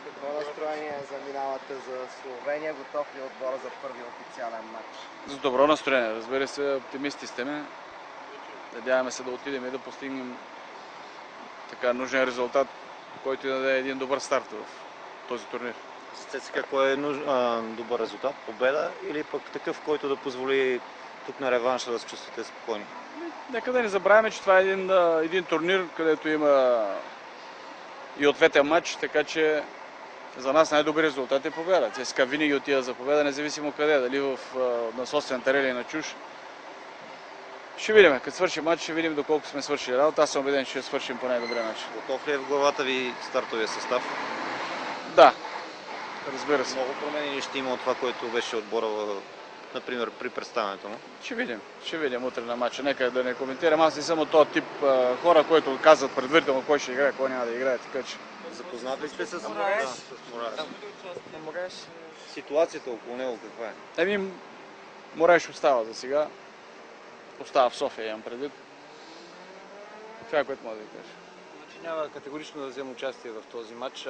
Какво настроение заминавате за Словения? Готов ли отбора за първи официален матч? С добро настроение. Разбира се, оптимисти сте ме. Надяваме се да отидем и да постигнем така нужен резултат, който да даде един добър старт в този турнир. За ЦСКА кой е добър резултат? Победа или пък такъв, който да позволи тук на реванша да се чувствате спокойни? Нека да не забравяме, че това е един турнир, където има и ответен матч, така че за нас най-добър резултат е победа. ЦСКА винаги отива за победа, независимо къде, дали на собствен терен или на чуж. Ще видим, като свършим матч, ще видим доколко сме свършили работа. Аз съм убеден, че ще свършим по най-добрия начин. Готов ли е в главата ви стартовия състав? Да, разбира се. Много промени ли ще има от това, което беше отбора, например, при представянето му? Ще видим утре на матча. Нека да не коментирам. Аз не съм от този тип хора, които казват предварително кой ще играе, кой няма да играе. Така че... Запознат ли сте с Мореш? Ситуацията около него каква е? Мореш остава за сега. Остава в София, имам предвид. Това е, което мога да ви кажа. Значи няма категорично да вземе участие в този матч.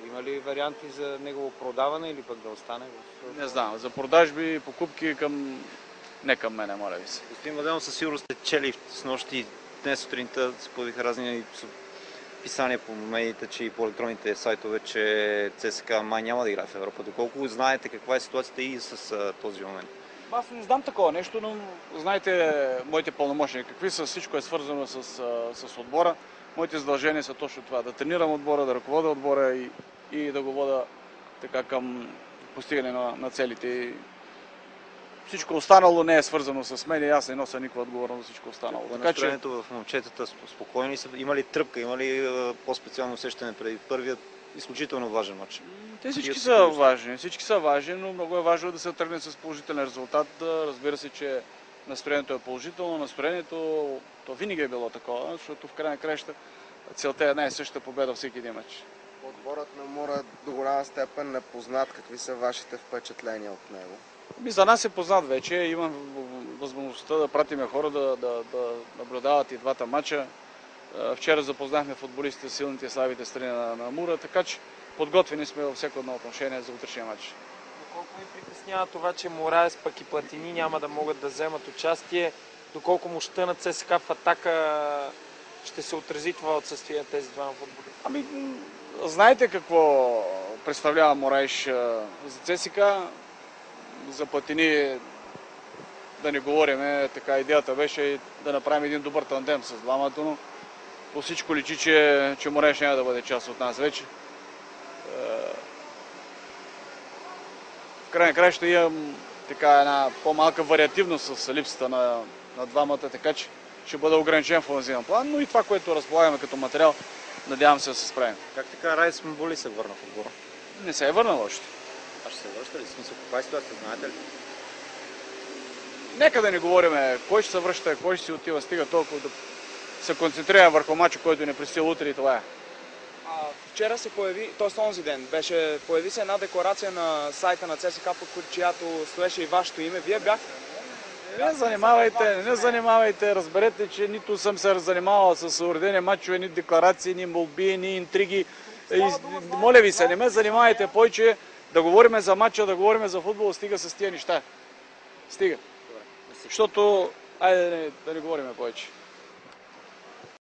Има ли варианти за негово продаване или пък да остане? Не знам. За продажби, покупки не към мене, моля ви се. Господин Младенов, със сигурност сте чели с нощи, днес сутринта се появиха разни писания по медиите, че и по електронните сайтове, че ЦСКА май няма да играе в Европа. Доколко знаете каква е ситуацията и с този момент? Аз не знам такова нещо, но знаете моите пълномощия. Какви са, всичко е свързано с отбора. Моите задължения са точно това. Да тренирам отбора, да ръководя отбора и да го вода така към постигане на целите. Всичко останало не е свързано с мен и аз не нося никаква отговорност за всичко останало. Настроението в момчетата спокойни са? Има ли тръпка? Има ли по-специално усещане преди първият изключително важен матч? Те всички са важни, но много е важно да се тръгне с положителен резултат. Разбира се, че настроението е положително. Настроението то винаги е било такова, защото в край на краища целта е една и съща победа всеки един матч. Отборът на Мура до голяма степен непознат. Какви са вашите впечатления от него? За нас е познат вече. Имам възможността да пратиме хора да наблюдават и двата матча. Вчера запознахме футболистите с силните и слабите страни на Мура, така че подготвени сме във всяко едно отношение за утрешния матч. Доколко ви притеснява това, че Мораес пък и Платини няма да могат да вземат участие? Доколко мощта на ЦСКА в атака ще се отрази това отсъствие на тези двама футболисти? Знаете какво представлява Мораеш за ЦСКА? За Платини да не говорим, така идеята беше да направим един добър тандем с двамата, но по всичко личи, че Мораеш няма да бъде част от нас вече. В край на края ще имам така една по-малка вариативност с липсата на двамата, така че ще бъде ограничен в офанзивен план, но и това, което разполагаме като материал, надявам се да се справим. Как така Райс Мболи се върна в отбора? Не се е върнал още. А ще се връща ли? Смисъл, каква е ситуация, знаете ли? Нека да не говорим кой ще се връща, кой ще си отива, стига толкова да се концентрира върху мача, който не предстои утре и това е. Вчера се появи, т.е. онзи ден, появи се една декларация на сайта на ЦСКА, под чиято стоеше и вашето име. Вие бяхте... Не занимавайте, разберете, че нито съм се занимавал с уредени матчове, ни декларации, ни молби, ни интриги. Моля ви се, не ме занимавайте повече да говорим за матча, да говорим за футбол, стига с тия неща. Стига. Защото, айде да не говорим повече.